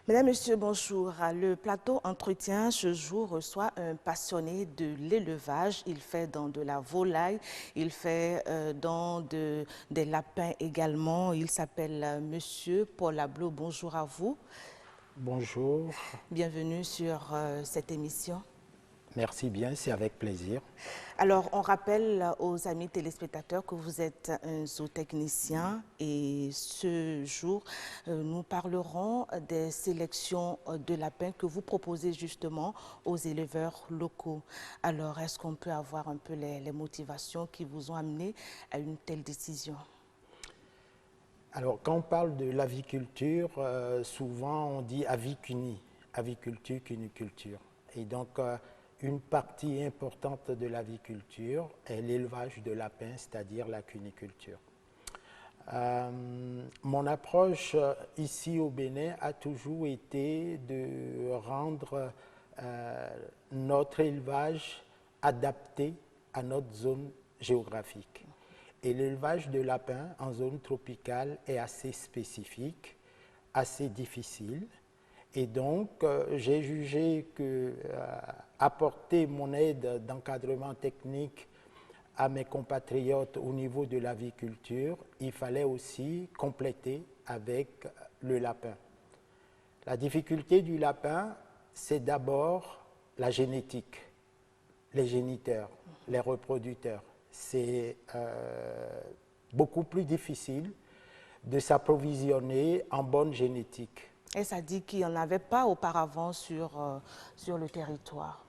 Mesdames, Messieurs, bonjour. Le plateau Entretien ce jour reçoit un passionné de l'élevage. Il fait dans de la volaille, il fait des lapins également. Il s'appelle Monsieur Paul Ablot. Bonjour à vous. Bonjour, Bienvenue sur cette émission. merci bien, c'est avec plaisir. Alors, on rappelle aux amis téléspectateurs que vous êtes un zootechnicien et ce jour, nous parlerons des sélections de lapins que vous proposez justement aux éleveurs locaux. Alors, est-ce qu'on peut avoir un peu les motivations qui vous ont amené à une telle décision? Alors, quand on parle de l'aviculture, souvent on dit avicuni, aviculture, cuniculture. Et donc, une partie importante de l'aviculture est l'élevage de lapins, c'est-à-dire la cuniculture. Mon approche ici au Bénin a toujours été de rendre notre élevage adapté à notre zone géographique. Et l'élevage de lapins en zone tropicale est assez spécifique, assez difficile. Et donc, j'ai jugé que apporter mon aide d'encadrement technique à mes compatriotes au niveau de l'aviculture, il fallait aussi compléter avec le lapin. La difficulté du lapin, c'est d'abord la génétique, les géniteurs, les reproducteurs. C'est beaucoup plus difficile de s'approvisionner en bonne génétique. Et ça dit qu'il n'y en avait pas auparavant sur le territoire.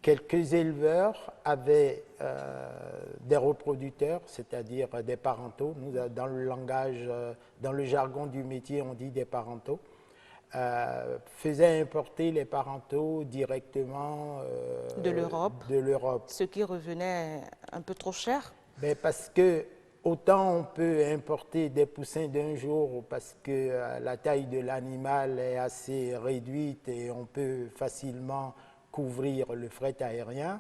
Quelques éleveurs avaient des reproducteurs, c'est-à-dire des parentaux. Nous, dans le langage, dans le jargon du métier, on dit des parentaux. Faisaient importer les parentaux directement De l'Europe. Ce qui revenait un peu trop cher. Mais parce que autant on peut importer des poussins d'un jour parce que la taille de l'animal est assez réduite et on peut facilement couvrir le fret aérien,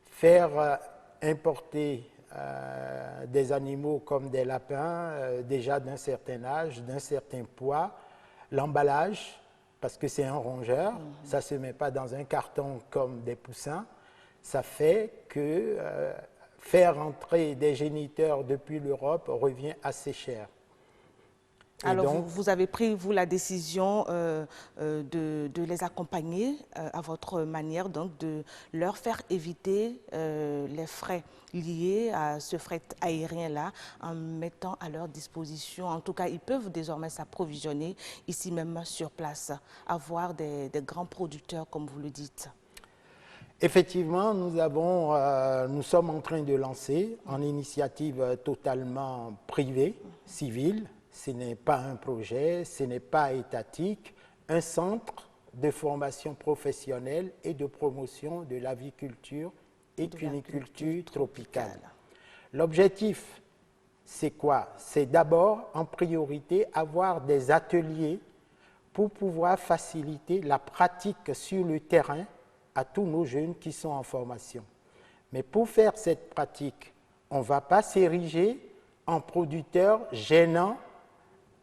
faire importer des animaux comme des lapins déjà d'un certain âge, d'un certain poids, l'emballage, parce que c'est un rongeur, ça ne se met pas dans un carton comme des poussins, ça fait que faire entrer des géniteurs depuis l'Europe revient assez cher. Alors, donc, vous avez pris, vous, la décision de les accompagner à votre manière, donc de leur faire éviter les frais liés à ce fret aérien-là en mettant à leur disposition, en tout cas, ils peuvent désormais s'approvisionner ici même sur place, avoir des grands producteurs, comme vous le dites. Effectivement, nous sommes en train de lancer, en initiative totalement privée, civile, ce n'est pas un projet, ce n'est pas étatique, un centre de formation professionnelle et de promotion de l'aviculture et cuniculture tropicale. L'objectif, c'est quoi? C'est d'abord, en priorité, avoir des ateliers pour pouvoir faciliter la pratique sur le terrain à tous nos jeunes qui sont en formation. Mais pour faire cette pratique, on ne va pas s'ériger en producteurs gênant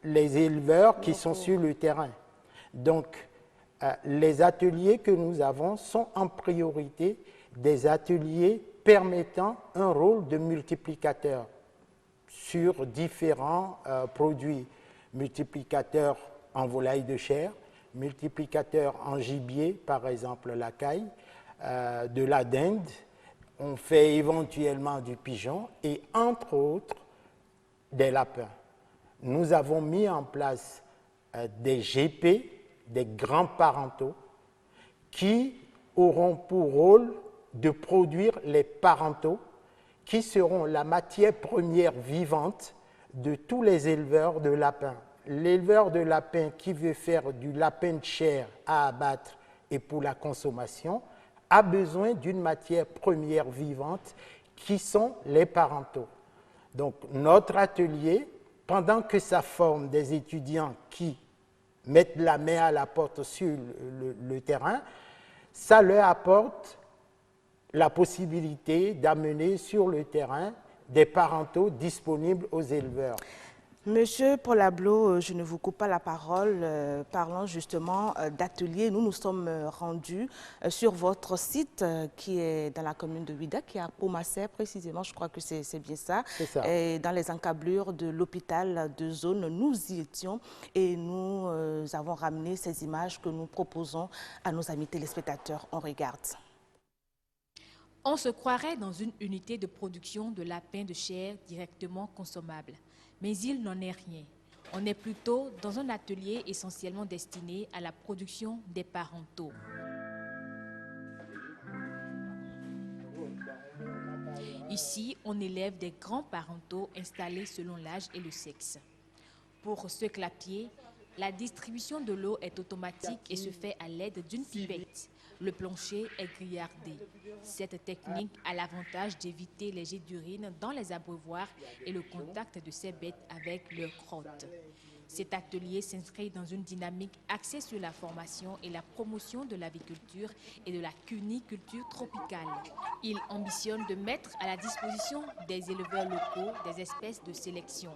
les éleveurs qui sont sur le terrain. Donc, les ateliers que nous avons sont en priorité des ateliers permettant un rôle de multiplicateur sur différents produits. Multiplicateur en volaille de chair, multiplicateur en gibier, par exemple la caille, de la dinde, on fait éventuellement du pigeon et entre autres des lapins. Nous avons mis en place des GP, des grands parentaux, qui auront pour rôle de produire les parentaux qui seront la matière première vivante de tous les éleveurs de lapins. L'éleveur de lapin qui veut faire du lapin de chair à abattre et pour la consommation a besoin d'une matière première vivante qui sont les parentaux. Donc notre atelier, pendant que ça forme des étudiants qui mettent la main à la porte sur le terrain, ça leur apporte la possibilité d'amener sur le terrain des parentaux disponibles aux éleveurs. Monsieur Paul Ablo, je ne vous coupe pas la parole. Parlant justement d'ateliers, nous nous sommes rendus sur votre site qui est dans la commune de Ouidah, qui est à Pomasset précisément, je crois que c'est bien ça. C'est ça. Et dans les encablures de l'hôpital de zone, nous y étions et nous avons ramené ces images que nous proposons à nos amis téléspectateurs. On regarde. On se croirait dans une unité de production de lapins de chair directement consommables. Mais il n'en est rien. On est plutôt dans un atelier essentiellement destiné à la production des parentaux. Ici, on élève des grands parentaux installés selon l'âge et le sexe. Pour ce clapier, la distribution de l'eau est automatique et se fait à l'aide d'une pipette. Le plancher est grillardé. Cette technique a l'avantage d'éviter les jets d'urine dans les abreuvoirs et le contact de ces bêtes avec leurs crottes. Cet atelier s'inscrit dans une dynamique axée sur la formation et la promotion de l'aviculture et de la cuniculture tropicale. Il ambitionne de mettre à la disposition des éleveurs locaux des espèces de sélection.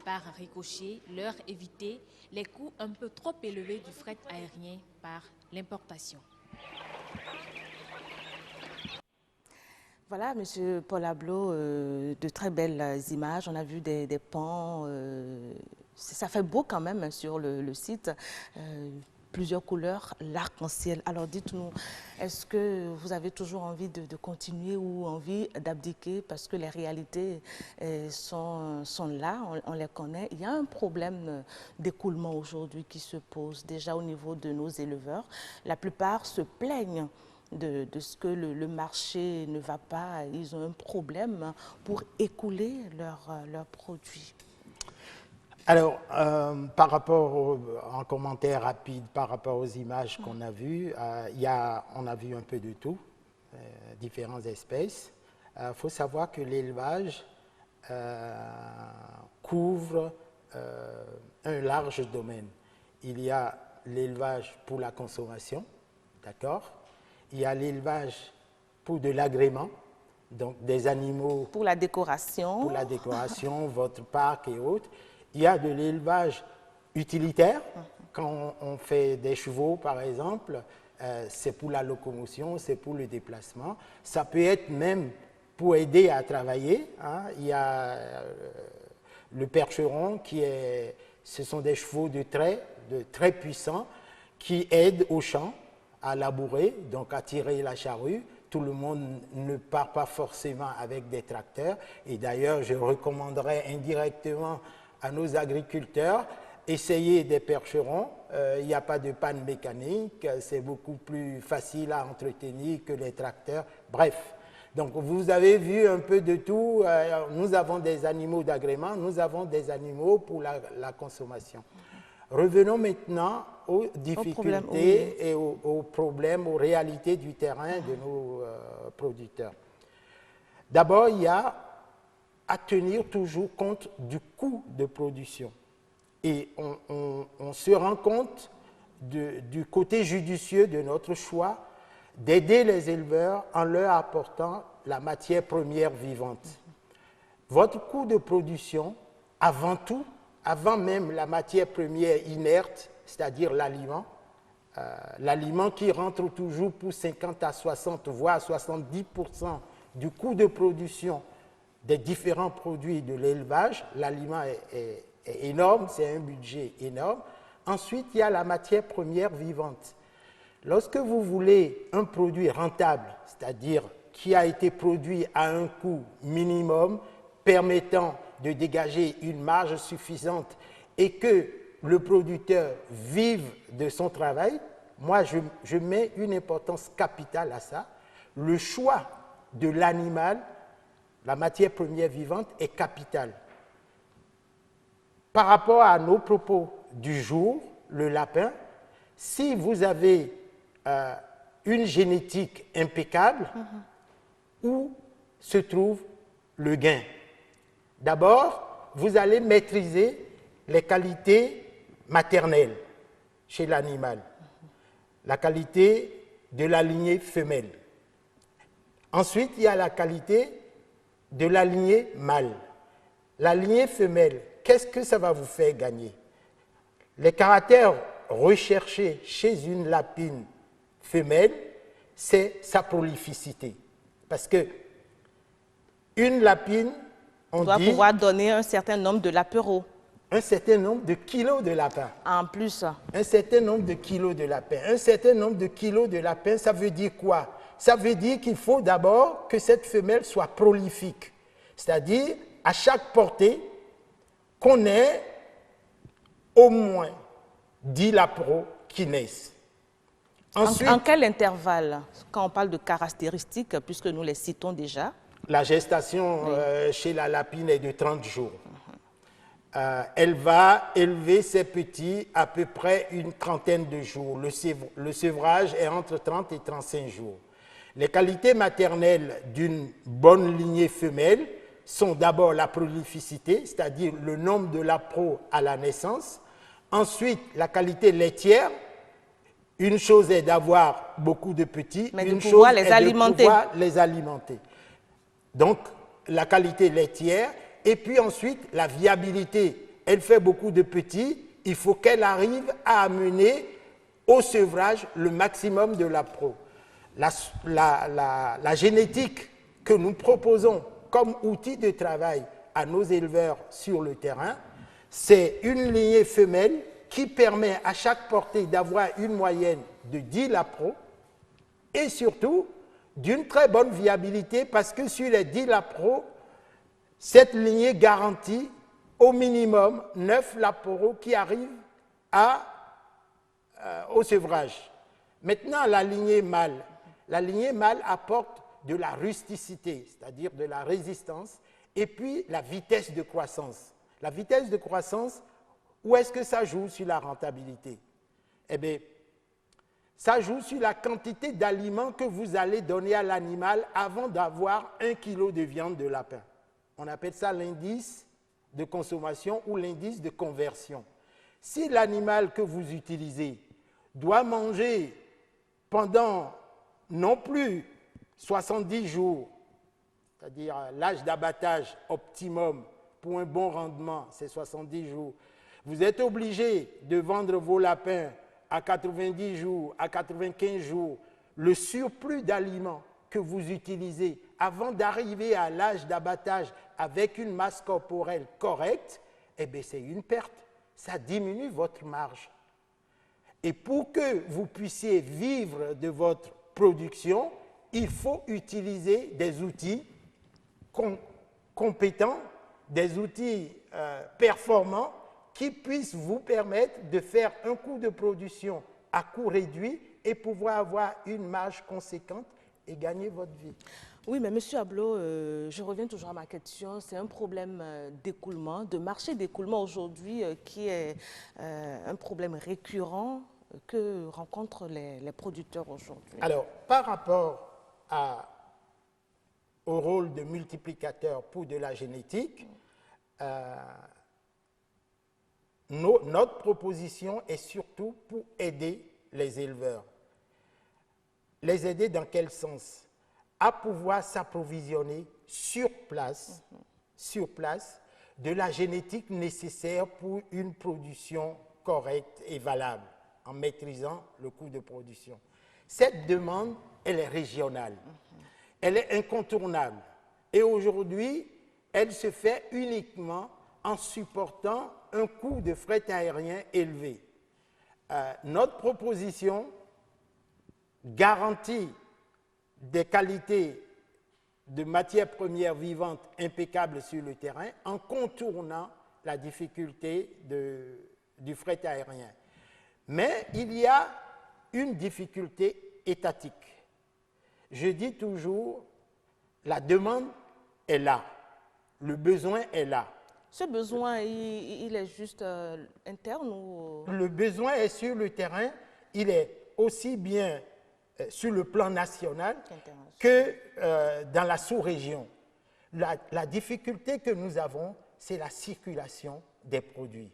Par ricochet, leur éviter les coûts un peu trop élevés du fret aérien par l'importation. Voilà, Monsieur Paul Ablo, de très belles images. On a vu des pans. Ça fait beau quand même sur le site. Plusieurs couleurs, l'arc-en-ciel. Alors dites-nous, est-ce que vous avez toujours envie de continuer ou envie d'abdiquer parce que les réalités sont là, on les connaît. Il y a un problème d'écoulement aujourd'hui qui se pose déjà au niveau de nos éleveurs. La plupart se plaignent de ce que le marché ne va pas, ils ont un problème pour écouler leurs produits. Alors, par rapport en commentaire rapide, par rapport aux images qu'on a vues, on a vu un peu de tout, différentes espèces. Il faut savoir que l'élevage couvre un large domaine. Il y a l'élevage pour la consommation, d'accord ? Il y a l'élevage pour de l'agrément, donc des animaux... Pour la décoration. Pour la décoration, votre parc et autres. Il y a de l'élevage utilitaire. Quand on fait des chevaux, par exemple, c'est pour la locomotion, c'est pour le déplacement. Ça peut être même pour aider à travailler. Hein. Il y a le percheron, ce sont des chevaux de très puissants qui aident au champ à labourer, donc à tirer la charrue. Tout le monde ne part pas forcément avec des tracteurs. Et d'ailleurs, je recommanderais indirectement à nos agriculteurs, essayer des percherons. Il n'y a pas de panne mécanique, c'est beaucoup plus facile à entretenir que les tracteurs. Bref, donc vous avez vu un peu de tout. Nous avons des animaux d'agrément, nous avons des animaux pour la consommation. Revenons maintenant aux difficultés et aux problèmes, aux réalités du terrain de nos producteurs. D'abord, il y a à tenir toujours compte du coût de production. Et on se rend compte du côté judicieux de notre choix d'aider les éleveurs en leur apportant la matière première vivante. Votre coût de production, avant tout, avant même la matière première inerte, c'est-à-dire l'aliment qui rentre toujours pour 50 à 60, voire 70% du coût de production des différents produits de l'élevage, l'aliment est énorme, c'est un budget énorme. Ensuite, il y a la matière première vivante. Lorsque vous voulez un produit rentable, c'est-à-dire qui a été produit à un coût minimum, permettant de dégager une marge suffisante et que le producteur vive de son travail, moi je mets une importance capitale à ça. Le choix de l'animal, la matière première vivante, est capital. Par rapport à nos propos du jour, le lapin, si vous avez une génétique impeccable, où se trouve le gain? D'abord, vous allez maîtriser les qualités maternelles chez l'animal, la qualité de la lignée femelle. Ensuite, il y a la qualité de la lignée mâle. La lignée femelle qu'est-ce que ça va vous faire gagner? Les caractères recherchés chez une lapine femelle, c'est sa prolificité. Parce que une lapine, on doit dit... pouvoir donner un certain nombre de lapins. Un certain nombre de kilos de lapin. En plus. Un certain nombre de kilos de lapin. Un certain nombre de kilos de lapin, ça veut dire quoi? Ça veut dire qu'il faut d'abord que cette femelle soit prolifique. C'est-à-dire, à chaque portée, qu'on ait au moins 10 lapros qui naissent. Ensuite, en quel intervalle, quand on parle de caractéristiques, puisque nous les citons déjà? La gestation chez la lapine est de 30 jours. Elle va élever ses petits à peu près une trentaine de jours. Le sevrage est entre 30 et 35 jours. Les qualités maternelles d'une bonne lignée femelle sont d'abord la prolificité, c'est-à-dire le nombre de lapros à la naissance. Ensuite, la qualité laitière. Une chose est d'avoir beaucoup de petits, une chose est de pouvoir les alimenter. Donc, la qualité laitière. Et puis ensuite, la viabilité. Elle fait beaucoup de petits, il faut qu'elle arrive à amener au sevrage le maximum de lapros. La génétique que nous proposons comme outil de travail à nos éleveurs sur le terrain, c'est une lignée femelle qui permet à chaque portée d'avoir une moyenne de 10 lapros et surtout d'une très bonne viabilité parce que sur les 10 lapros, cette lignée garantit au minimum 9 lapros qui arrivent au sevrage. Maintenant, la lignée mâle. La lignée mâle apporte de la rusticité, c'est-à-dire de la résistance, et puis la vitesse de croissance. La vitesse de croissance, où est-ce que ça joue sur la rentabilité? Eh bien, ça joue sur la quantité d'aliments que vous allez donner à l'animal avant d'avoir 1 kg de viande de lapin. On appelle ça l'indice de consommation ou l'indice de conversion. Si l'animal que vous utilisez doit manger pendant non plus 70 jours, c'est-à-dire l'âge d'abattage optimum pour un bon rendement, c'est 70 jours, vous êtes obligé de vendre vos lapins à 90 jours, à 95 jours, le surplus d'aliments que vous utilisez avant d'arriver à l'âge d'abattage avec une masse corporelle correcte, eh bien c'est une perte. Ça diminue votre marge. Et pour que vous puissiez vivre de votre production, il faut utiliser des outils compétents, des outils performants qui puissent vous permettre de faire un coût de production à coût réduit et pouvoir avoir une marge conséquente et gagner votre vie. Oui, mais M. Ablot, je reviens toujours à ma question. C'est un problème d'écoulement, de marché d'écoulement aujourd'hui qui est un problème récurrent que rencontrent les producteurs aujourd'hui. Alors, par rapport au rôle de multiplicateur pour de la génétique, notre proposition est surtout pour aider les éleveurs. Les aider dans quel sens? À pouvoir s'approvisionner sur place de la génétique nécessaire pour une production correcte et valable, en maîtrisant le coût de production. Cette demande, elle est régionale, elle est incontournable. Et aujourd'hui, elle se fait uniquement en supportant un coût de fret aérien élevé. Notre proposition garantit des qualités de matières premières vivantes impeccables sur le terrain en contournant la difficulté du fret aérien. Mais il y a une difficulté étatique. Je dis toujours, la demande est là, le besoin est là. Ce besoin, il est juste interne ou... Le besoin est sur le terrain, il est aussi bien sur le plan national que dans la sous-région. La difficulté que nous avons, c'est la circulation des produits,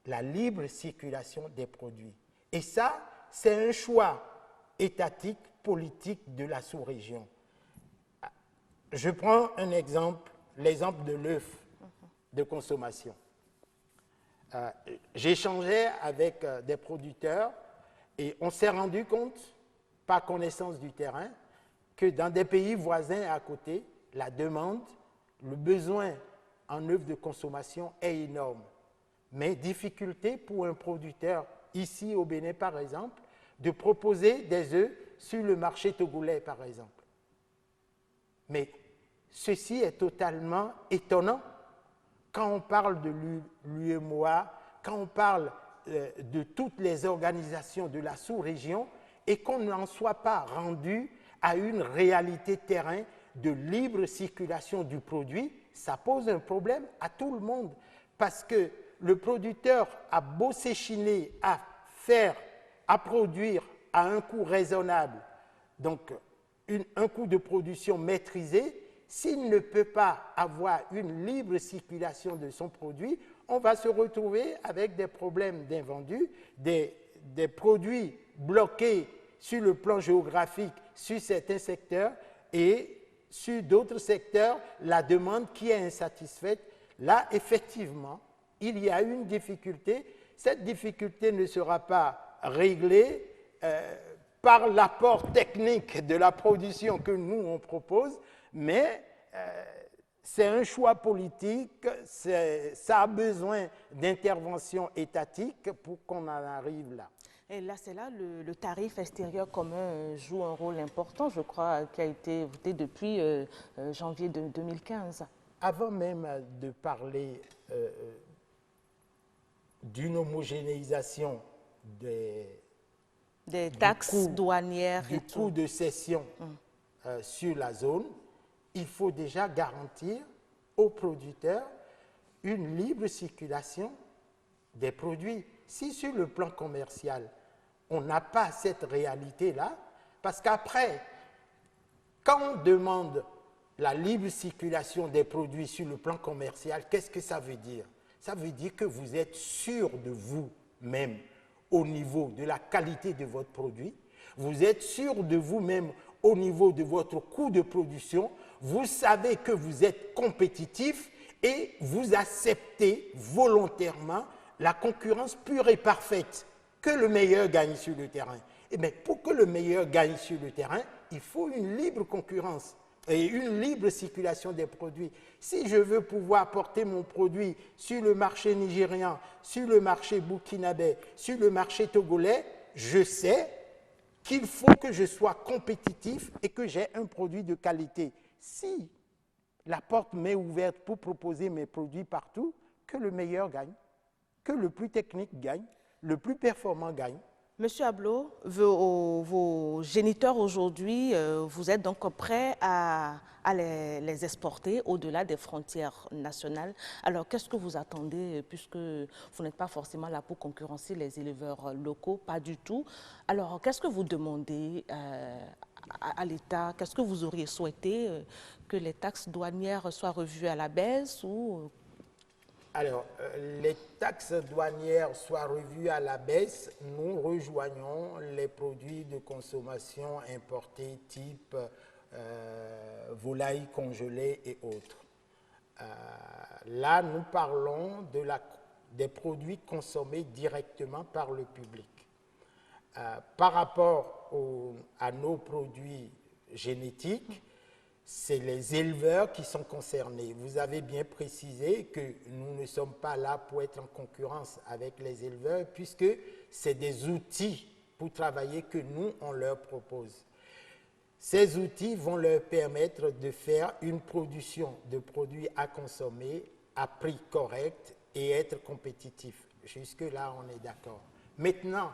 la libre circulation des produits. Et ça, c'est un choix étatique, politique de la sous-région. Je prends un exemple, l'exemple de l'œuf de consommation. J'échangeais avec des producteurs et on s'est rendu compte, par connaissance du terrain, que dans des pays voisins à côté, la demande, le besoin en œufs de consommation est énorme. Mais difficulté pour un producteur, ici au Bénin par exemple, de proposer des œufs sur le marché togolais par exemple. Mais ceci est totalement étonnant quand on parle de l'UEMOA, quand on parle de toutes les organisations de la sous-région et qu'on n'en soit pas rendu à une réalité terrain de libre circulation du produit, ça pose un problème à tout le monde parce que le producteur a beau s'échiner à produire à un coût raisonnable, donc un coût de production maîtrisé, s'il ne peut pas avoir une libre circulation de son produit, on va se retrouver avec des problèmes d'invendus, des produits bloqués sur le plan géographique sur certains secteurs et sur d'autres secteurs, la demande qui est insatisfaite. Là, effectivement, il y a une difficulté. Cette difficulté ne sera pas réglée par l'apport technique de la production que nous, on propose, mais c'est un choix politique, ça a besoin d'intervention étatique pour qu'on en arrive là. Et là, c'est là le tarif extérieur commun joue un rôle important, je crois, qui a été voté depuis janvier 2015. Avant même de parler d'une homogénéisation des taxes douanières du coût de cession sur la zone, il faut déjà garantir aux producteurs une libre circulation des produits. Si sur le plan commercial, on n'a pas cette réalité-là, parce qu'après, quand on demande la libre circulation des produits sur le plan commercial, qu'est-ce que ça veut dire? Ça veut dire que vous êtes sûr de vous-même au niveau de la qualité de votre produit, vous êtes sûr de vous-même au niveau de votre coût de production, vous savez que vous êtes compétitif et vous acceptez volontairement la concurrence pure et parfaite, que le meilleur gagne sur le terrain. Et bien, pour que le meilleur gagne sur le terrain, il faut une libre concurrence et une libre circulation des produits. Si je veux pouvoir porter mon produit sur le marché nigérian, sur le marché burkinabé, sur le marché togolais, je sais qu'il faut que je sois compétitif et que j'ai un produit de qualité. Si la porte m'est ouverte pour proposer mes produits partout, que le meilleur gagne, que le plus technique gagne, le plus performant gagne. Monsieur Ablo, vos géniteurs aujourd'hui, vous êtes donc prêts à les exporter au-delà des frontières nationales. Alors, qu'est-ce que vous attendez, puisque vous n'êtes pas forcément là pour concurrencer les éleveurs locaux, pas du tout. Alors, qu'est-ce que vous demandez à l'État? Qu'est-ce que vous auriez souhaité que les taxes douanières soient revues à la baisse ou... Alors, les taxes douanières soient revues à la baisse, nous rejoignons les produits de consommation importés type volaille congelée et autres. Là, nous parlons des produits consommés directement par le public. Par rapport à nos produits génétiques, c'est les éleveurs qui sont concernés. Vous avez bien précisé que nous ne sommes pas là pour être en concurrence avec les éleveurs puisque c'est des outils pour travailler que nous, on leur propose. Ces outils vont leur permettre de faire une production de produits à consommer à prix correct et être compétitif. Jusque-là, on est d'accord. Maintenant,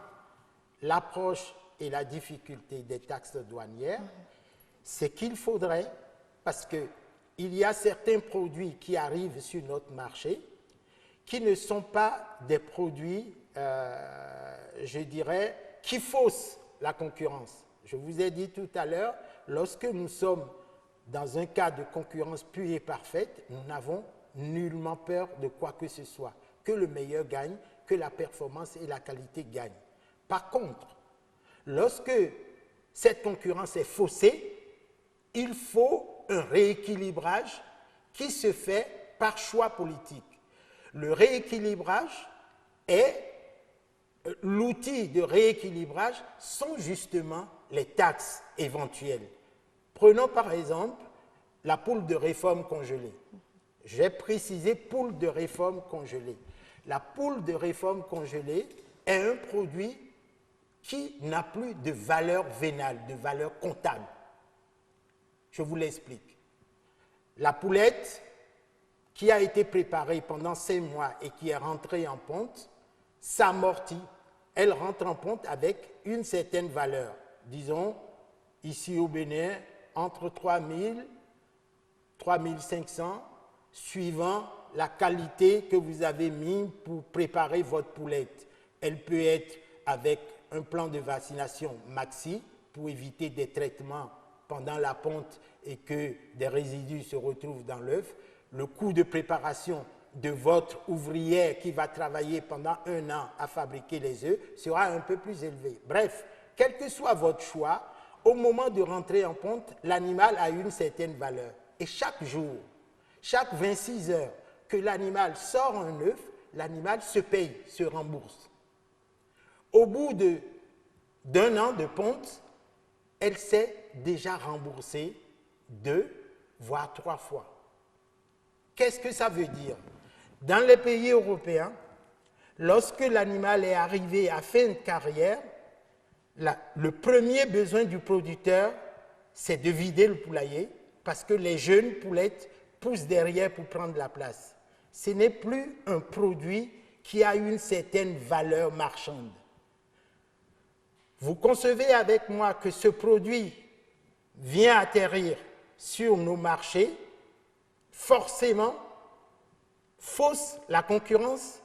l'approche et la difficulté des taxes douanières, c'est qu'il faudrait, parce qu'il y a certains produits qui arrivent sur notre marché qui ne sont pas des produits, je dirais, qui faussent la concurrence. Je vous ai dit tout à l'heure, lorsque nous sommes dans un cas de concurrence pure et parfaite, nous n'avons nullement peur de quoi que ce soit, que le meilleur gagne, que la performance et la qualité gagnent. Par contre, lorsque cette concurrence est faussée, il faut un rééquilibrage qui se fait par choix politique. Le rééquilibrage Et l'outil de rééquilibrage sont justement les taxes éventuelles. Prenons par exemple la poule de réforme congelée. J'ai précisé poule de réforme congelée. La poule de réforme congelée est un produit qui n'a plus de valeur vénale, de valeur comptable. Je vous l'explique. La poulette qui a été préparée pendant 5 mois et qui est rentrée en ponte, s'amortit. Elle rentre en ponte avec une certaine valeur. Disons, ici au Bénin, entre 3 000 et 3 500, suivant la qualité que vous avez mis pour préparer votre poulette. Elle peut être avec un plan de vaccination maxi pour éviter des traitements pendant la ponte et que des résidus se retrouvent dans l'œuf. Le coût de préparation de votre ouvrière qui va travailler pendant 1 an à fabriquer les œufs sera un peu plus élevé. Bref, quel que soit votre choix, au moment de rentrer en ponte, l'animal a une certaine valeur. Et chaque jour, chaque 26 heures que l'animal sort un œuf, l'animal se paye, se rembourse. Au bout d'1 an de ponte, elle s'est déjà remboursée 2, voire 3 fois. Qu'est-ce que ça veut dire? Dans les pays européens, lorsque l'animal est arrivé à fin de carrière, le premier besoin du producteur, c'est de vider le poulailler parce que les jeunes poulettes poussent derrière pour prendre la place. Ce n'est plus un produit qui a une certaine valeur marchande. Vous concevez avec moi que ce produit vient atterrir sur nos marchés, forcément fausse la concurrence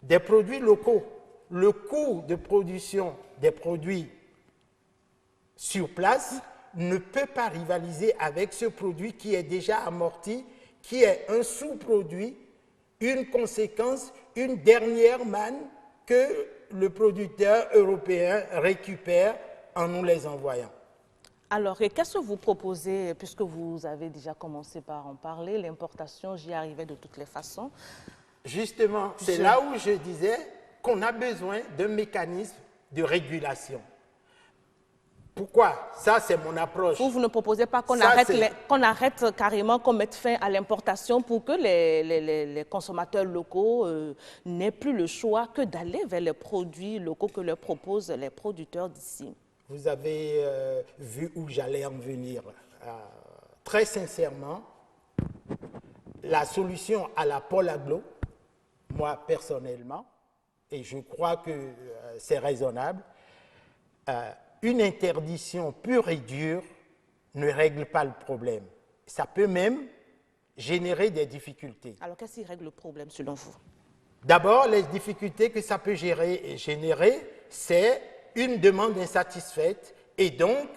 des produits locaux. Le coût de production des produits sur place ne peut pas rivaliser avec ce produit qui est déjà amorti, qui est un sous-produit, une conséquence, une dernière manne que le producteur européen récupère en nous les envoyant. Alors, et qu'est-ce que vous proposez, puisque vous avez déjà commencé par en parler, l'importation, j'y arrivais de toutes les façons. Justement, c'est là où je disais qu'on a besoin d'un mécanisme de régulation. Pourquoi? Ça, c'est mon approche. Vous ne proposez pas qu'on arrête carrément, qu'on mette fin à l'importation pour que les consommateurs locaux n'aient plus le choix que d'aller vers les produits locaux que leur proposent les producteurs d'ici. Vous avez vu où j'allais en venir. Très sincèrement, la solution à la pôle aglo, moi personnellement, et je crois que c'est raisonnable, une interdiction pure et dure ne règle pas le problème. Ça peut même générer des difficultés. Alors, qu'est-ce qui règle le problème selon vous? D'abord, les difficultés que ça peut générer, c'est une demande insatisfaite et donc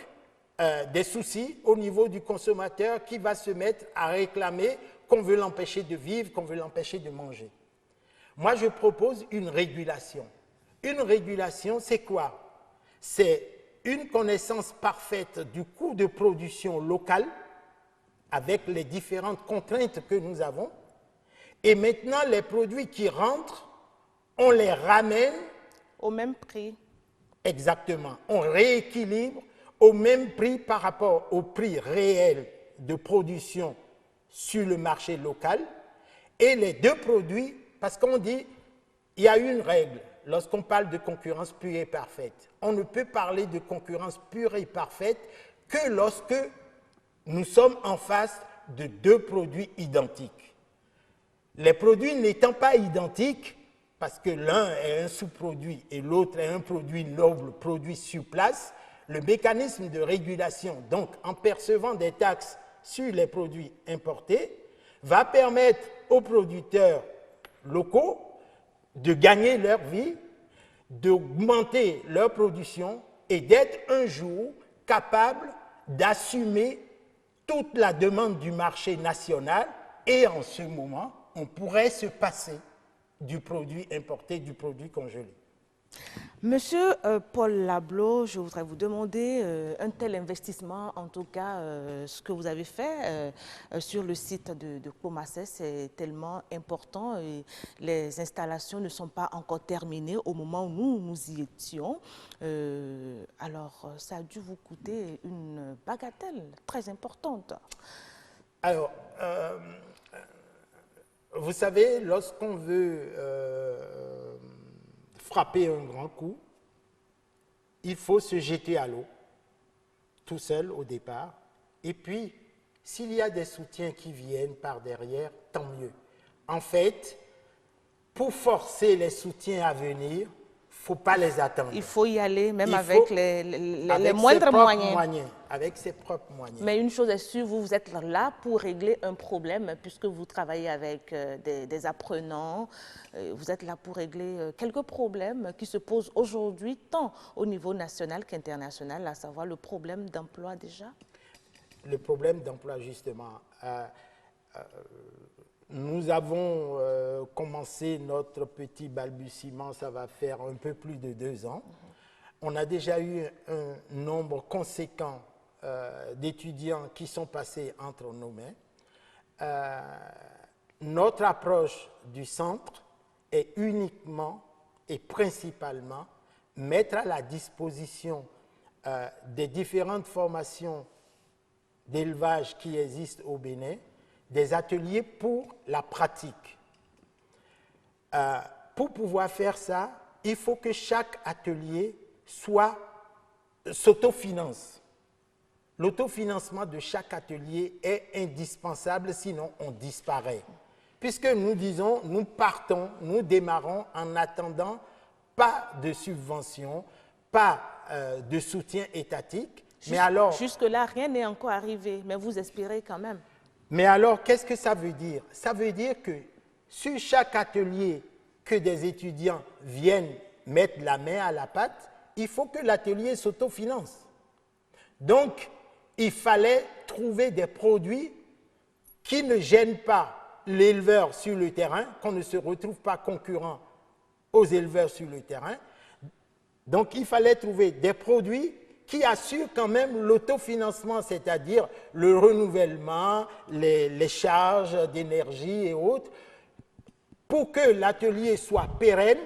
des soucis au niveau du consommateur qui va se mettre à réclamer qu'on veut l'empêcher de vivre, qu'on veut l'empêcher de manger. Moi, je propose une régulation. Une régulation, c'est quoi? C'est une connaissance parfaite du coût de production local avec les différentes contraintes que nous avons. Et maintenant, les produits qui rentrent, on les ramène au même prix. Exactement. On rééquilibre au même prix par rapport au prix réel de production sur le marché local. Et les deux produits, parce qu'on dit, il y a une règle lorsqu'on parle de concurrence pure et parfaite. On ne peut parler de concurrence pure et parfaite que lorsque nous sommes en face de 2 produits identiques. Les produits n'étant pas identiques, parce que l'un est un sous-produit et l'autre est un produit noble produit sur place, le mécanisme de régulation, donc en percevant des taxes sur les produits importés, va permettre aux producteurs locaux de gagner leur vie, d'augmenter leur production et d'être un jour capables d'assumer toute la demande du marché national et en ce moment, on pourrait se passer du produit importé, du produit congelé. Monsieur Paul Lablo, je voudrais vous demander un tel investissement, en tout cas ce que vous avez fait sur le site de Komassé, c'est tellement important et les installations ne sont pas encore terminées au moment où nous y étions. Alors ça a dû vous coûter une bagatelle très importante. Alors, vous savez, lorsqu'on veut frapper un grand coup, il faut se jeter à l'eau, tout seul au départ. Et puis, s'il y a des soutiens qui viennent par derrière, tant mieux. En fait, pour forcer les soutiens à venir, il ne faut pas les attendre. Il faut y aller, même avec les moindres moyens. Avec ses propres moyens. Mais une chose est sûre, vous êtes là pour régler un problème, puisque vous travaillez avec des apprenants. Vous êtes là pour régler quelques problèmes qui se posent aujourd'hui, tant au niveau national qu'international, à savoir le problème d'emploi déjà. Le problème d'emploi, justement. Nous avons commencé notre petit balbutiement, ça va faire un peu plus de 2 ans. On a déjà eu un nombre conséquent d'étudiants qui sont passés entre nos mains. Notre approche du centre est uniquement et principalement mettre à la disposition des différentes formations d'élevage qui existent au Bénin, des ateliers pour la pratique. Pour pouvoir faire ça, il faut que chaque atelier s'autofinance. L'autofinancement de chaque atelier est indispensable, sinon on disparaît. Puisque nous disons, nous partons, nous démarrons en attendant pas de subvention, pas de soutien étatique. Mais alors, jusque-là, rien n'est encore arrivé, mais vous espérez quand même. Mais alors, qu'est-ce que ça veut dire? Ça veut dire que sur chaque atelier que des étudiants viennent mettre la main à la pâte, il faut que l'atelier s'autofinance. Donc, il fallait trouver des produits qui ne gênent pas l'éleveur sur le terrain, qu'on ne se retrouve pas concurrent aux éleveurs sur le terrain. Donc, il fallait trouver des produits qui assurent quand même l'autofinancement, c'est-à-dire le renouvellement, les charges d'énergie et autres, pour que l'atelier soit pérenne,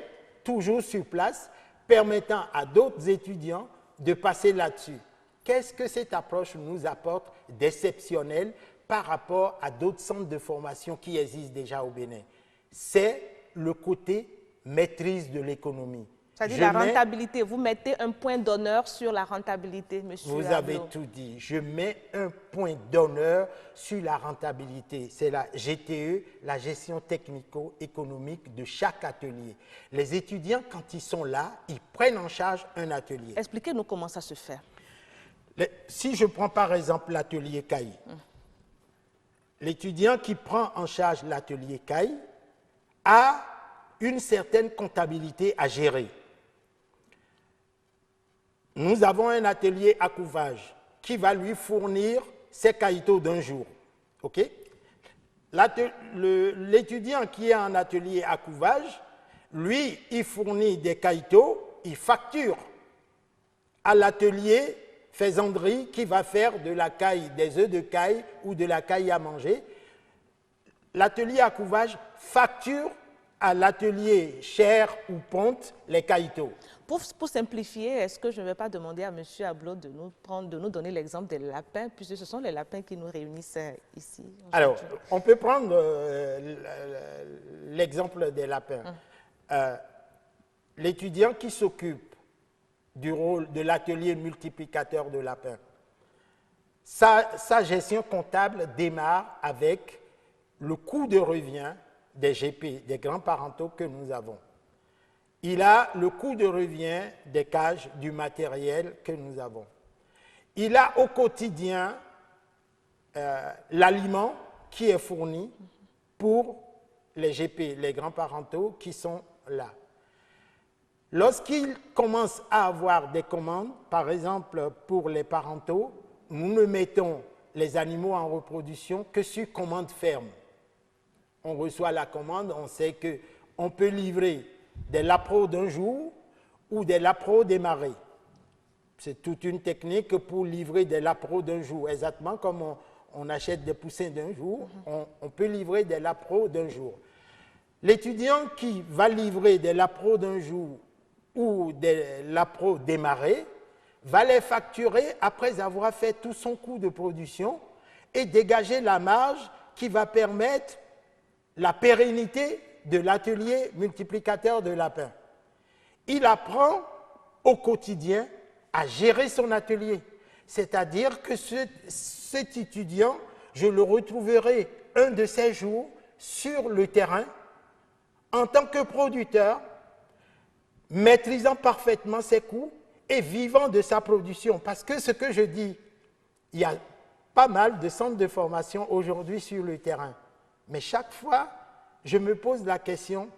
toujours sur place, permettant à d'autres étudiants de passer là-dessus. Qu'est-ce que cette approche nous apporte d'exceptionnel par rapport à d'autres centres de formation qui existent déjà au Bénin? C'est le côté maîtrise de l'économie. C'est-à-dire la rentabilité. Vous mettez un point d'honneur sur la rentabilité, monsieur Vous avez tout dit. Je mets un point d'honneur sur la rentabilité. C'est la GTE, la gestion technico-économique de chaque atelier. Les étudiants, quand ils sont là, ils prennent en charge un atelier. Expliquez-nous comment ça se fait. Si je prends par exemple l'atelier CAI, l'étudiant qui prend en charge l'atelier CAI a une certaine comptabilité à gérer. Nous avons un atelier à couvage qui va lui fournir ses caïtos d'un jour. Okay? L'étudiant qui est en atelier à couvage, lui, il fournit des caïtos, il facture à l'atelier faisanderie qui va faire de la caille, des œufs de caille ou de la caille à manger. L'atelier à couvage facture à l'atelier chair ou ponte les caïtos. Pour simplifier, est-ce que je ne vais pas demander à M. Ablo de nous donner l'exemple des lapins, puisque ce sont les lapins qui nous réunissent ici? Alors, on peut prendre l'exemple des lapins. L'étudiant qui s'occupe du rôle de l'atelier multiplicateur de lapins, sa gestion comptable démarre avec le coût de revient des GP, des grands parentaux que nous avons. Il a le coût de revient des cages, du matériel que nous avons. Il a au quotidien l'aliment qui est fourni pour les GP, les grands parentaux qui sont là. Lorsqu'il commence à avoir des commandes, par exemple pour les parentaux, nous ne mettons les animaux en reproduction que sur commande ferme. On reçoit la commande, on sait qu'on peut livrer des lapros d'un jour ou des lapereaux démarrés. C'est toute une technique pour livrer des lapereaux d'un jour. Exactement comme on achète des poussins d'un jour, on peut livrer des lapereaux d'un jour. L'étudiant qui va livrer des lapereaux d'un jour ou des lapereaux démarrés va les facturer après avoir fait tout son coût de production et dégager la marge qui va permettre la pérennité de l'atelier multiplicateur de lapins. Il apprend au quotidien à gérer son atelier. C'est-à-dire que cet étudiant, je le retrouverai un de ces jours sur le terrain en tant que producteur, maîtrisant parfaitement ses coûts et vivant de sa production. Parce que ce que je dis, il y a pas mal de centres de formation aujourd'hui sur le terrain. Mais chaque fois, je me pose la question,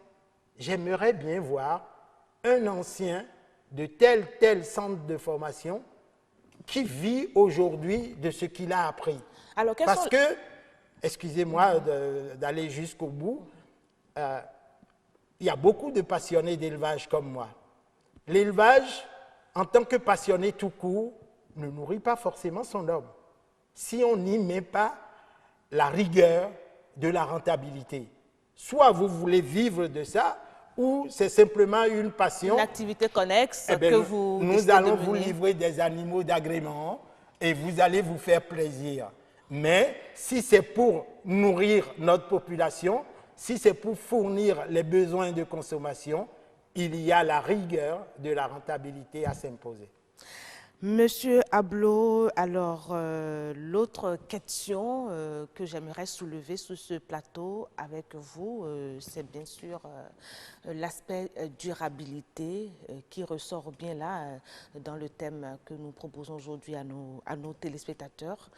j'aimerais bien voir un ancien de tel centre de formation qui vit aujourd'hui de ce qu'il a appris. Alors, parce que, excusez-moi d'aller jusqu'au bout, il y a beaucoup de passionnés d'élevage comme moi. L'élevage, en tant que passionné tout court, ne nourrit pas forcément son homme. Si on n'y met pas la rigueur de la rentabilité. Soit vous voulez vivre de ça, ou c'est simplement une passion. Une activité connexe que vous nous allons vous livrer des animaux d'agrément et vous allez vous faire plaisir. Mais si c'est pour nourrir notre population, si c'est pour fournir les besoins de consommation, il y a la rigueur de la rentabilité à s'imposer. Monsieur Ablo, alors l'autre question que j'aimerais soulever sur ce plateau avec vous, c'est bien sûr l'aspect durabilité qui ressort bien là dans le thème que nous proposons aujourd'hui à nos téléspectateurs.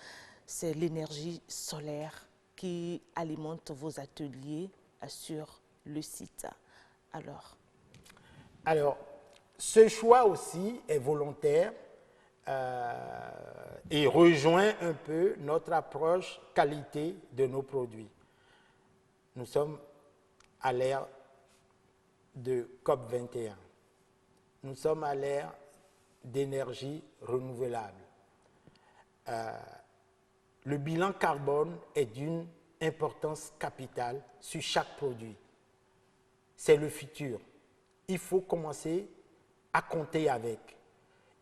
C'est l'énergie solaire qui alimente vos ateliers sur le site. Alors, ce choix aussi est volontaire. Et rejoint un peu notre approche qualité de nos produits. Nous sommes à l'ère de COP21. Nous sommes à l'ère d'énergie renouvelable. Le bilan carbone est d'une importance capitale sur chaque produit. C'est le futur. Il faut commencer à compter avec.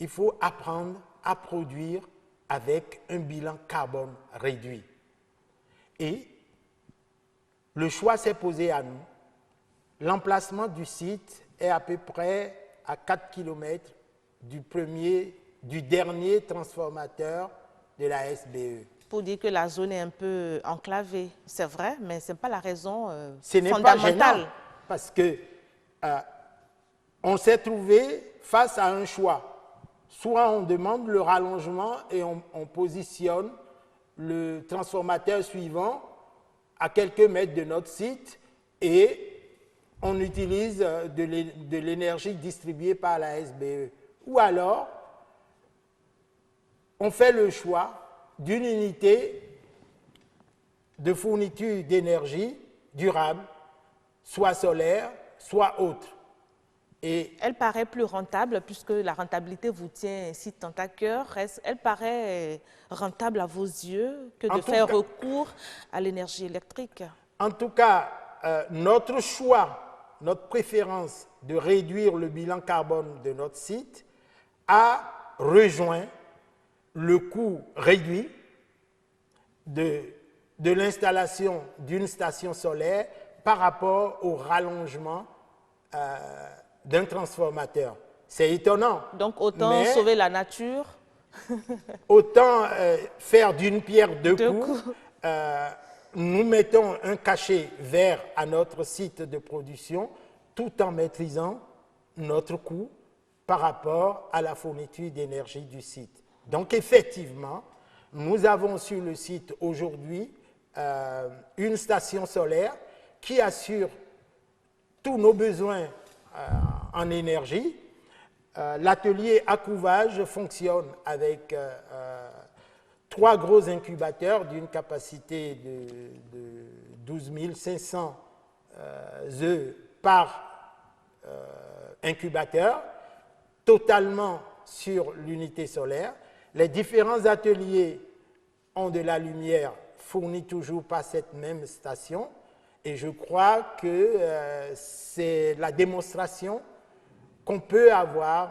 Il faut apprendre à produire avec un bilan carbone réduit. Et le choix s'est posé à nous. L'emplacement du site est à peu près à 4 km du dernier transformateur de la SBE. Pour dire que la zone est un peu enclavée, c'est vrai, mais ce n'est pas la raison fondamentale. Ce n'est pas gênant, parce que on s'est trouvé face à un choix. Soit on demande le rallongement et on positionne le transformateur suivant à quelques mètres de notre site et on utilise de l'énergie distribuée par la SBE. Ou alors, on fait le choix d'une unité de fourniture d'énergie durable, soit solaire, soit autre. Et elle paraît plus rentable puisque la rentabilité vous tient si tant à cœur. Elle paraît rentable à vos yeux que de faire recours à l'énergie électrique. En tout cas, notre choix, notre préférence de réduire le bilan carbone de notre site a rejoint le coût réduit de l'installation d'une station solaire par rapport au rallongement d'un transformateur. C'est étonnant. Donc autant sauver la nature. Autant faire d'une pierre deux coups. Nous mettons un cachet vert à notre site de production tout en maîtrisant notre coût par rapport à la fourniture d'énergie du site. Donc effectivement, nous avons sur le site aujourd'hui une station solaire qui assure tous nos besoins en énergie. L'atelier à couvage fonctionne avec 3 gros incubateurs d'une capacité de 12 500 œufs par incubateur. totalement sur l'unité solaire. Les différents ateliers ont de la lumière fournie toujours par cette même station. Et je crois que c'est la démonstration qu'on peut avoir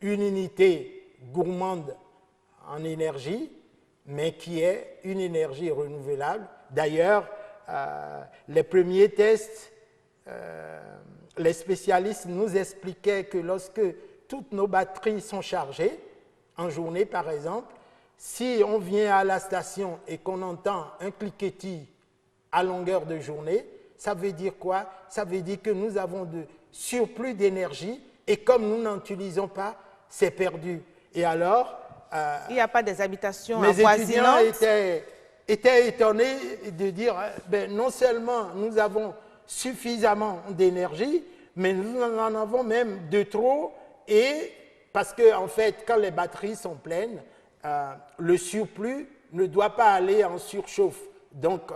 une unité gourmande en énergie, mais qui est une énergie renouvelable. D'ailleurs, les premiers tests, les spécialistes nous expliquaient que lorsque toutes nos batteries sont chargées, en journée par exemple, si on vient à la station et qu'on entend un cliquetis à longueur de journée, ça veut dire quoi? Ça veut dire que nous avons de surplus d'énergie et comme nous n'en utilisons pas, c'est perdu. Et alors... il n'y a pas des habitations avoisinantes. Mes étudiants étaient étonnés de dire, non seulement nous avons suffisamment d'énergie, mais nous en avons même de trop, et parce que en fait, quand les batteries sont pleines, le surplus ne doit pas aller en surchauffe. Donc,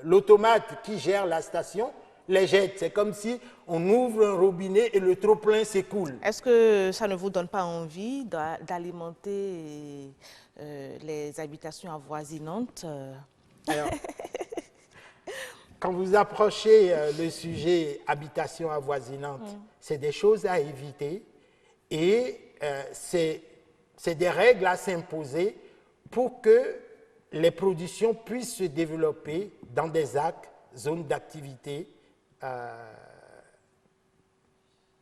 l'automate qui gère la station les jette. C'est comme si on ouvre un robinet et le trop-plein s'écoule. Est-ce que ça ne vous donne pas envie d'alimenter les habitations avoisinantes? Alors, quand vous approchez le sujet habitation avoisinante, c'est des choses à éviter et c'est des règles à s'imposer pour que les productions puissent se développer dans des actes, zones d'activité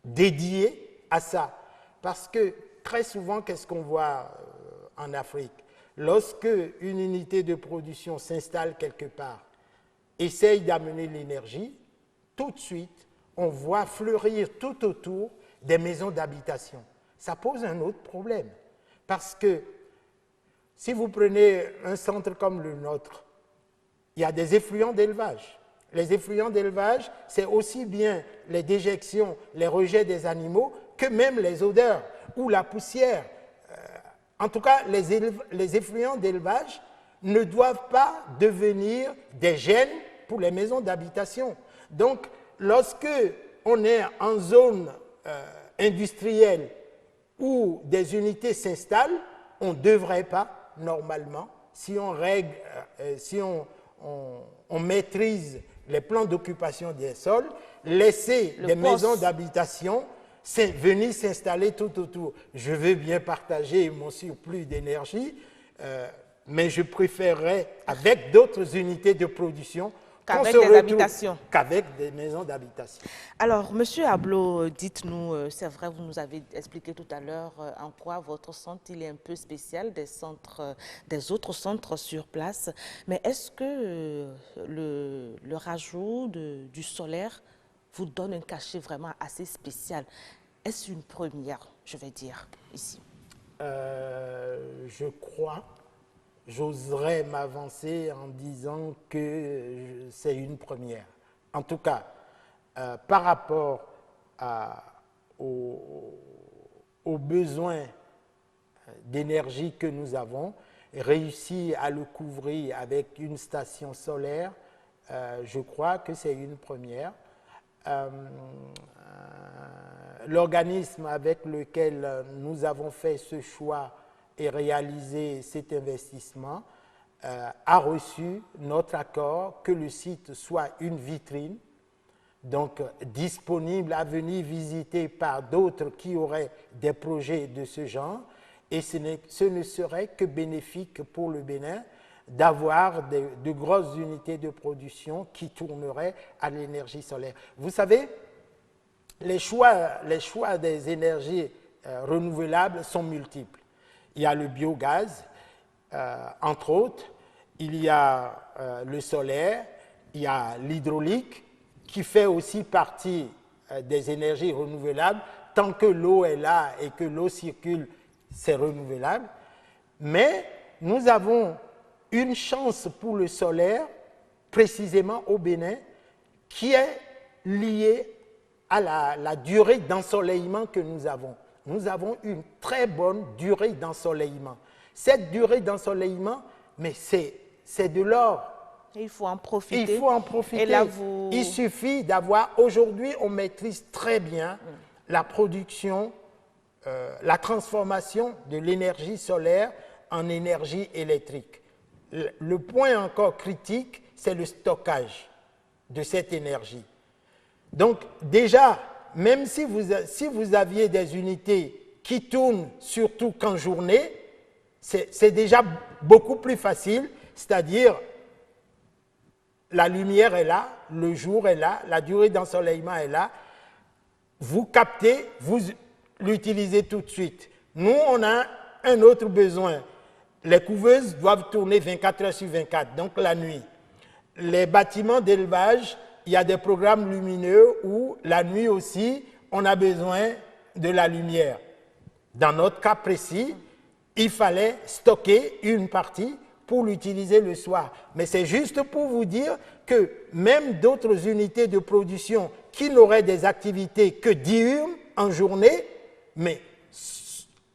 dédiées à ça. Parce que très souvent, qu'est-ce qu'on voit en Afrique? Lorsque une unité de production s'installe quelque part, essaye d'amener l'énergie, tout de suite, on voit fleurir tout autour des maisons d'habitation. Ça pose un autre problème. Parce que si vous prenez un centre comme le nôtre, il y a des effluents d'élevage. Les effluents d'élevage, c'est aussi bien les déjections, les rejets des animaux, que même les odeurs ou la poussière. En tout cas, les effluents d'élevage ne doivent pas devenir des gènes pour les maisons d'habitation. Donc, lorsque on est en zone industrielle où des unités s'installent, on ne devrait pas, normalement, si on règle, si on maîtrise les plans d'occupation des sols, laisser des maisons d'habitation venir s'installer tout autour. Je veux bien partager mon surplus d'énergie, mais je préférerais, avec d'autres unités de production, qu'avec des habitations. Qu'avec des maisons d'habitation. Alors, Monsieur Ablo, dites-nous, c'est vrai, vous nous avez expliqué tout à l'heure en quoi votre centre il est un peu spécial des autres centres sur place. Mais est-ce que le rajout du solaire vous donne un cachet vraiment assez spécial? Est-ce une première, je vais dire, ici? Je crois. J'oserais m'avancer en disant que c'est une première. En tout cas, par rapport aux besoins d'énergie que nous avons, réussir à le couvrir avec une station solaire, je crois que c'est une première. L'organisme avec lequel nous avons fait ce choix et réalisé cet investissement a reçu notre accord que le site soit une vitrine, donc disponible à venir visiter par d'autres qui auraient des projets de ce genre, et ce ne serait que bénéfique pour le Bénin d'avoir de grosses unités de production qui tourneraient à l'énergie solaire. Vous savez, les choix des énergies renouvelables sont multiples. Il y a le biogaz, entre autres, il y a le solaire, il y a l'hydraulique, qui fait aussi partie des énergies renouvelables. Tant que l'eau est là et que l'eau circule, c'est renouvelable. Mais nous avons une chance pour le solaire, précisément au Bénin, qui est liée à la durée d'ensoleillement que nous avons. Nous avons une très bonne durée d'ensoleillement. Cette durée d'ensoleillement, mais c'est de l'or. Il faut en profiter. Il faut en profiter. Et là, Il suffit d'avoir, aujourd'hui, on maîtrise très bien la production, la transformation de l'énergie solaire en énergie électrique. Le point encore critique, c'est le stockage de cette énergie. Donc déjà, même si vous aviez des unités qui tournent surtout qu'en journée, c'est déjà beaucoup plus facile, c'est-à-dire la lumière est là, le jour est là, la durée d'ensoleillement est là, vous captez, vous l'utilisez tout de suite. Nous, on a un autre besoin. Les couveuses doivent tourner 24 heures sur 24, donc la nuit. Les bâtiments d'élevage, il y a des programmes lumineux où la nuit aussi, on a besoin de la lumière. Dans notre cas précis, il fallait stocker une partie pour l'utiliser le soir. Mais c'est juste pour vous dire que même d'autres unités de production qui n'auraient des activités que diurnes en journée, mais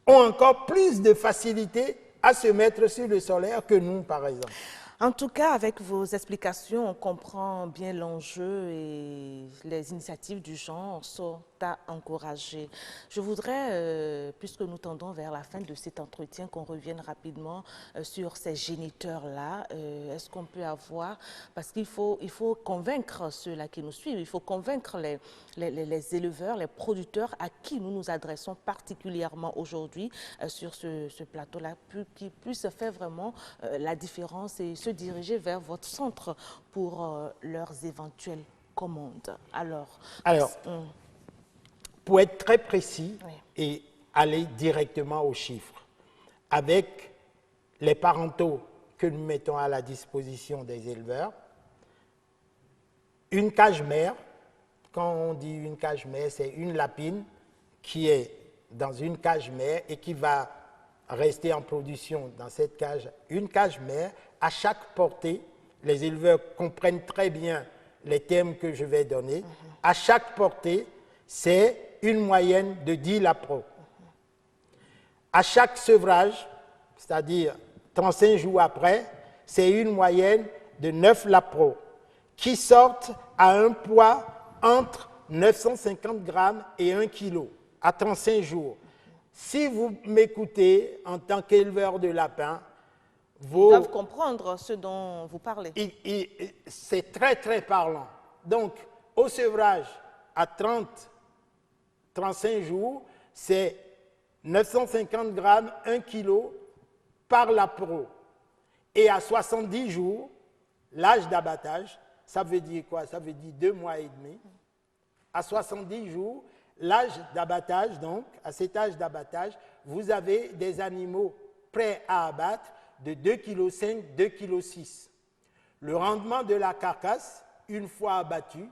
ont encore plus de facilité à se mettre sur le solaire que nous, par exemple. En tout cas, avec vos explications, on comprend bien l'enjeu et les initiatives du genre sont à encourager. Je voudrais, puisque nous tendons vers la fin de cet entretien, qu'on revienne rapidement sur ces géniteurs-là. Est-ce qu'on peut avoir, parce qu'il faut convaincre ceux-là qui nous suivent, il faut convaincre les éleveurs, les producteurs à qui nous nous adressons particulièrement aujourd'hui sur ce plateau-là, qui puissent faire vraiment la différence et se diriger vers votre centre pour leurs éventuelles commandes. Alors pour être très précis oui. et aller directement aux chiffres, avec les parentaux que nous mettons à la disposition des éleveurs, une cage mère, quand on dit une cage mère, c'est une lapine qui est dans une cage mère et qui va rester en production dans cette cage. Une cage mère, à chaque portée, les éleveurs comprennent très bien les termes que je vais donner. À chaque portée, c'est une moyenne de 10 lapros. À chaque sevrage, c'est-à-dire 35 jours après, c'est une moyenne de 9 lapros qui sortent à un poids entre 950 grammes et 1 kg à 35 jours. Si vous m'écoutez en tant qu'éleveur de lapins, Ils doivent comprendre ce dont vous parlez. C'est très, très parlant. Donc, au sevrage, à 35 jours, c'est 950 grammes, 1 kg par lapro. Et à 70 jours, l'âge d'abattage, ça veut dire quoi? Ça veut dire 2 mois et demi. À 70 jours, l'âge d'abattage, donc, à cet âge d'abattage, vous avez des animaux prêts à abattre de 2,5 kg, 2,6 kg. Le rendement de la carcasse, une fois abattu,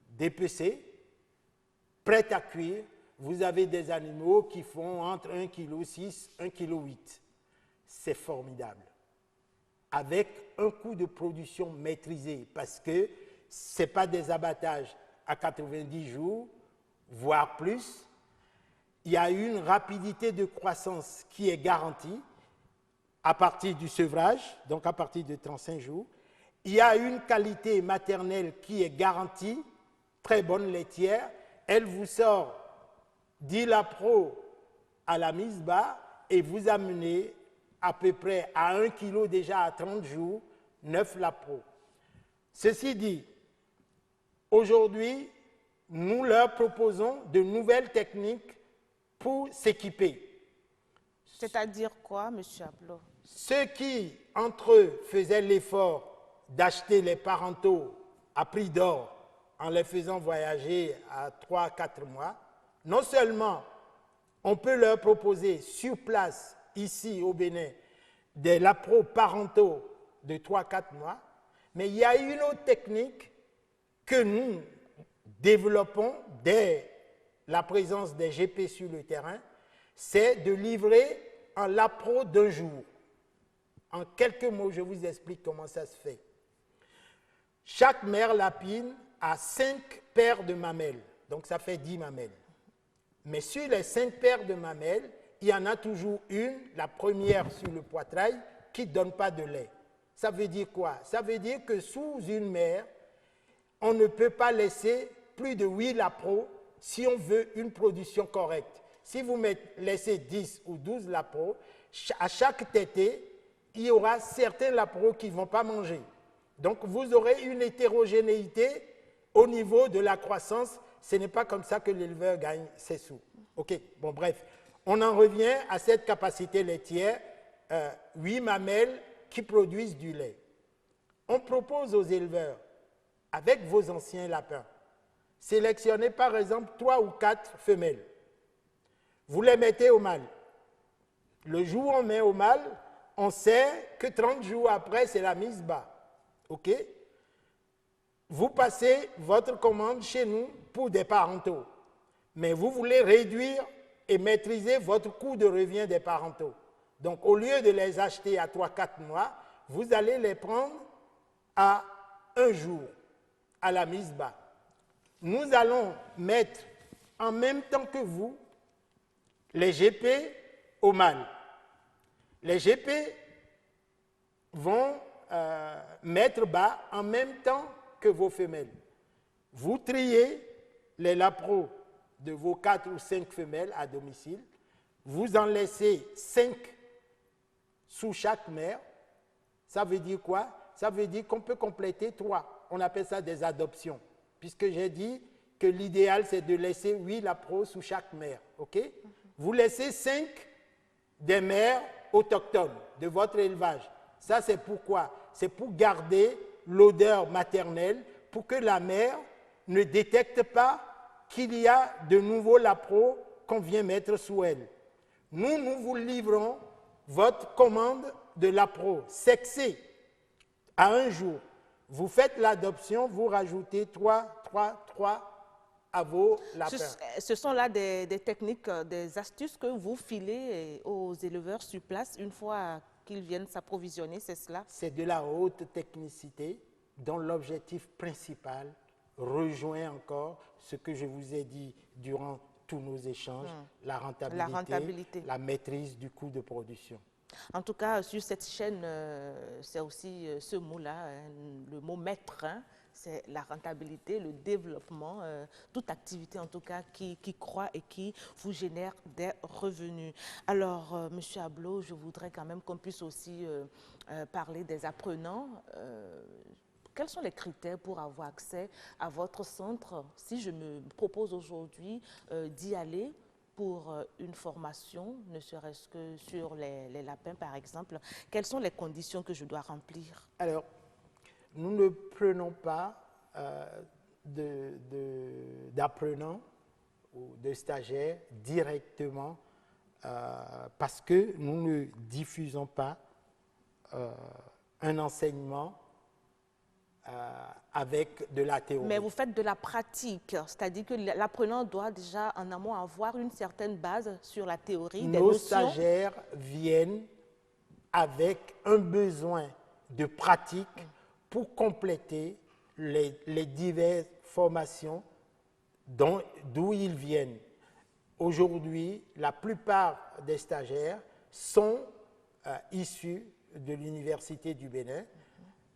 dépecé, prêt à cuire, vous avez des animaux qui font entre 1,6 kg, 1,8 kg. C'est formidable. Avec un coût de production maîtrisé, parce que ce n'est pas des abattages à 90 jours, voire plus. Il y a une rapidité de croissance qui est garantie à partir du sevrage, donc à partir de 35 jours. Il y a une qualité maternelle qui est garantie, très bonne laitière. Elle vous sort 10 lapros à la mise bas et vous amenez à peu près à 1 kg déjà à 30 jours, 9 lapros. Ceci dit, aujourd'hui, nous leur proposons de nouvelles techniques pour s'équiper. C'est-à-dire quoi, M. Ablot? Ceux qui, entre eux, faisaient l'effort d'acheter les parentaux à prix d'or en les faisant voyager à 3-4 mois, non seulement on peut leur proposer sur place, ici au Bénin, des lapros parentaux de 3-4 mois, mais il y a une autre technique que nous développons dès la présence des GP sur le terrain, c'est de livrer un lapro d'un jour. En quelques mots, je vous explique comment ça se fait. Chaque mère lapine a 5 paires de mamelles, donc ça fait 10 mamelles. Mais sur les 5 paires de mamelles, il y en a toujours une, la première sur le poitrail, qui ne donne pas de lait. Ça veut dire quoi? Ça veut dire que sous une mère, on ne peut pas laisser plus de 8 lapros si on veut une production correcte. Si vous laissez 10 ou 12 lapereaux, à chaque tétée, il y aura certains lapereaux qui ne vont pas manger. Donc, vous aurez une hétérogénéité au niveau de la croissance. Ce n'est pas comme ça que l'éleveur gagne ses sous. OK, bon, bref. On en revient à cette capacité laitière, 8 mamelles qui produisent du lait. On propose aux éleveurs, avec vos anciens lapins, sélectionnez par exemple 3 ou 4 femelles. Vous les mettez au mâle. Le jour où on met au mâle, on sait que 30 jours après, c'est la mise bas. OK? Vous passez votre commande chez nous pour des parentaux. Mais vous voulez réduire et maîtriser votre coût de revient des parentaux. Donc, au lieu de les acheter à 3-4 mois, vous allez les prendre à 1 jour, à la mise bas. Nous allons mettre en même temps que vous les GP au mâle. Les GP vont mettre bas en même temps que vos femelles. Vous triez les lapereaux de vos 4 ou 5 femelles à domicile. Vous en laissez 5 sous chaque mère. Ça veut dire quoi? Ça veut dire qu'on peut compléter 3. On appelle ça des adoptions. Puisque j'ai dit que l'idéal, c'est de laisser 8 lapereaux sous chaque mère. OK? Vous laissez 5 des mères autochtones de votre élevage. Ça, c'est pourquoi? C'est pour garder l'odeur maternelle, pour que la mère ne détecte pas qu'il y a de nouveaux lapereaux qu'on vient mettre sous elle. Nous vous livrons votre commande de lapereaux sexés à 1 jour. Vous faites l'adoption, vous rajoutez 3 à vos lapins. Ce sont là des techniques, des astuces que vous filez aux éleveurs sur place une fois qu'ils viennent s'approvisionner, c'est cela? C'est de la haute technicité dont l'objectif principal rejoint encore ce que je vous ai dit durant tous nos échanges, la rentabilité, la maîtrise du coût de production. En tout cas, sur cette chaîne, c'est aussi ce mot-là, le mot maître, hein, c'est la rentabilité, le développement, toute activité en tout cas qui croît et qui vous génère des revenus. Alors, Monsieur Ablot, je voudrais quand même qu'on puisse aussi parler des apprenants. Quels sont les critères pour avoir accès à votre centre? Si je me propose aujourd'hui d'y aller pour une formation, ne serait-ce que sur les lapins par exemple, quelles sont les conditions que je dois remplir? Alors, nous ne prenons pas d'apprenants ou de stagiaires directement parce que nous ne diffusons pas un enseignement avec de la théorie. Mais vous faites de la pratique, c'est-à-dire que l'apprenant doit déjà en amont avoir une certaine base sur la théorie, des notions. Nos stagiaires viennent avec un besoin de pratique pour compléter les diverses formations d'où ils viennent. Aujourd'hui, la plupart des stagiaires sont issus de l'Université du Bénin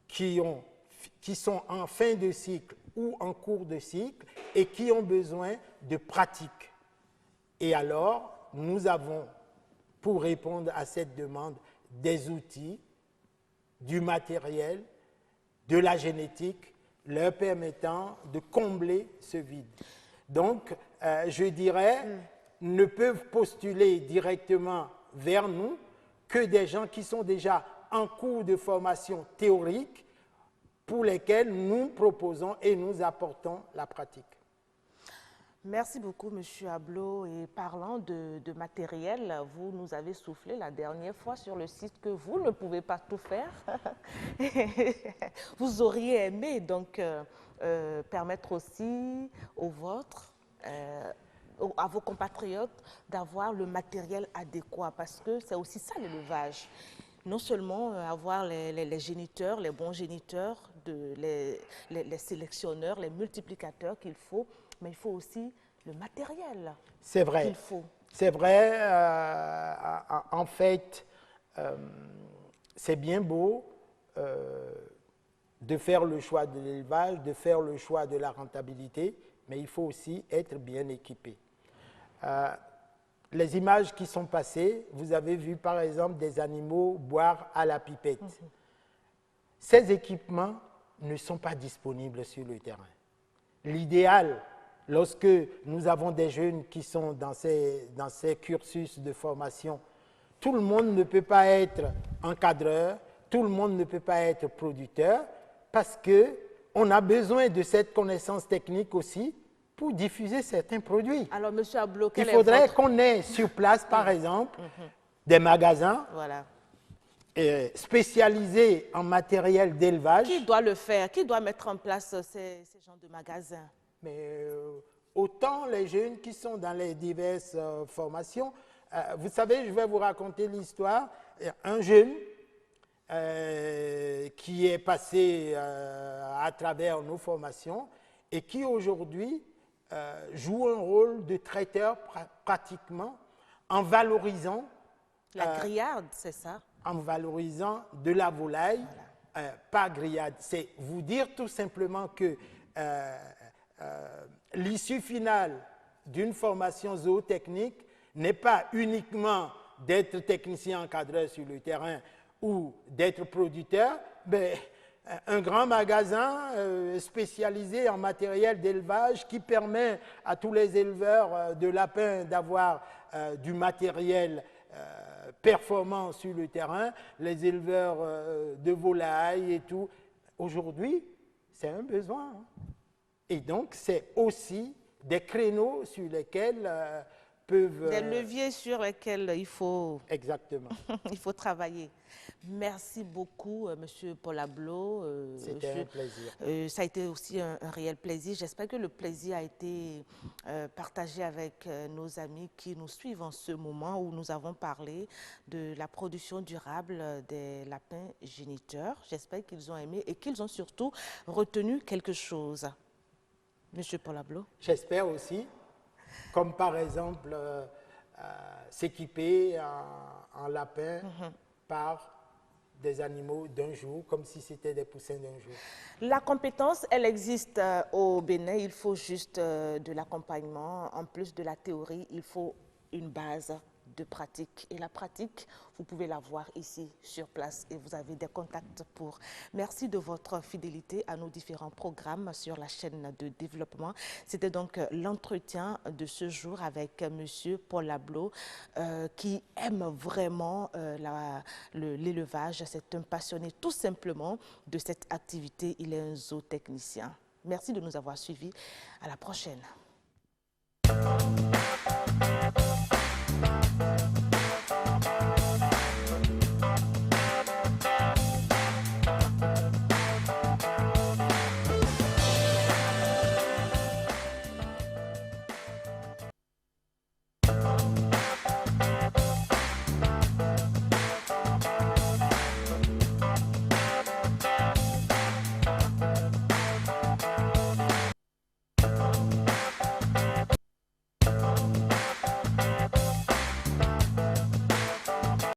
qui sont en fin de cycle ou en cours de cycle et qui ont besoin de pratique. Et alors, nous avons, pour répondre à cette demande, des outils, du matériel, de la génétique, leur permettant de combler ce vide. Donc, je dirais, ne peuvent postuler directement vers nous que des gens qui sont déjà en cours de formation théorique pour lesquels nous proposons et nous apportons la pratique. Merci beaucoup, M. Ablot. Et parlant de matériel, vous nous avez soufflé la dernière fois sur le site que vous ne pouvez pas tout faire. Vous auriez aimé donc permettre aussi aux vôtres, à vos compatriotes, d'avoir le matériel adéquat parce que c'est aussi ça l'élevage. Non seulement avoir les géniteurs, les bons géniteurs, les sélectionneurs, les multiplicateurs qu'il faut, mais il faut aussi le matériel qu'il faut. C'est vrai. En fait, c'est bien beau de faire le choix de l'élevage, de faire le choix de la rentabilité, mais il faut aussi être bien équipé. Les images qui sont passées, vous avez vu par exemple des animaux boire à la pipette. Ces équipements ne sont pas disponibles sur le terrain. L'idéal, lorsque nous avons des jeunes qui sont dans ces cursus de formation, tout le monde ne peut pas être encadreur, tout le monde ne peut pas être producteur, parce qu'on a besoin de cette connaissance technique aussi pour diffuser certains produits. Alors, M. Ablot, il faudrait qu'on ait sur place, par exemple, des magasins spécialisés en matériel d'élevage. Qui doit le faire? Qui doit mettre en place ces genres de magasins? Mais autant les jeunes qui sont dans les diverses formations. Vous savez, je vais vous raconter l'histoire. Un jeune qui est passé à travers nos formations et qui aujourd'hui joue un rôle de traiteur pratiquement en valorisant... La grillade, c'est ça? En valorisant de la volaille, pas grillade. C'est vous dire tout simplement que l'issue finale d'une formation zootechnique n'est pas uniquement d'être technicien encadreur sur le terrain ou d'être producteur, mais un grand magasin spécialisé en matériel d'élevage qui permet à tous les éleveurs de lapins d'avoir du matériel performant sur le terrain, les éleveurs de volailles et tout. Aujourd'hui, c'est un besoin. Et donc, c'est aussi des créneaux sur lesquels peuvent... Des leviers sur lesquels il faut... Exactement. il faut travailler. Merci beaucoup, M. Paul Ablot. C'était un plaisir. Ça a été aussi un réel plaisir. J'espère que le plaisir a été partagé avec nos amis qui nous suivent en ce moment où nous avons parlé de la production durable des lapins géniteurs. J'espère qu'ils ont aimé et qu'ils ont surtout retenu quelque chose. M. Paul Ablot. J'espère aussi, comme par exemple s'équiper en lapin par des animaux d'un jour, comme si c'était des poussins d'un jour. La compétence, elle existe au Bénin, il faut juste de l'accompagnement. En plus de la théorie, il faut une base de pratique. Et la pratique, vous pouvez la voir ici, sur place, et vous avez des contacts pour. Merci de votre fidélité à nos différents programmes sur la chaîne de développement. C'était donc l'entretien de ce jour avec M. Paul Ablot, qui aime vraiment l'élevage. C'est un passionné tout simplement de cette activité. Il est un zootechnicien. Merci de nous avoir suivis. À la prochaine.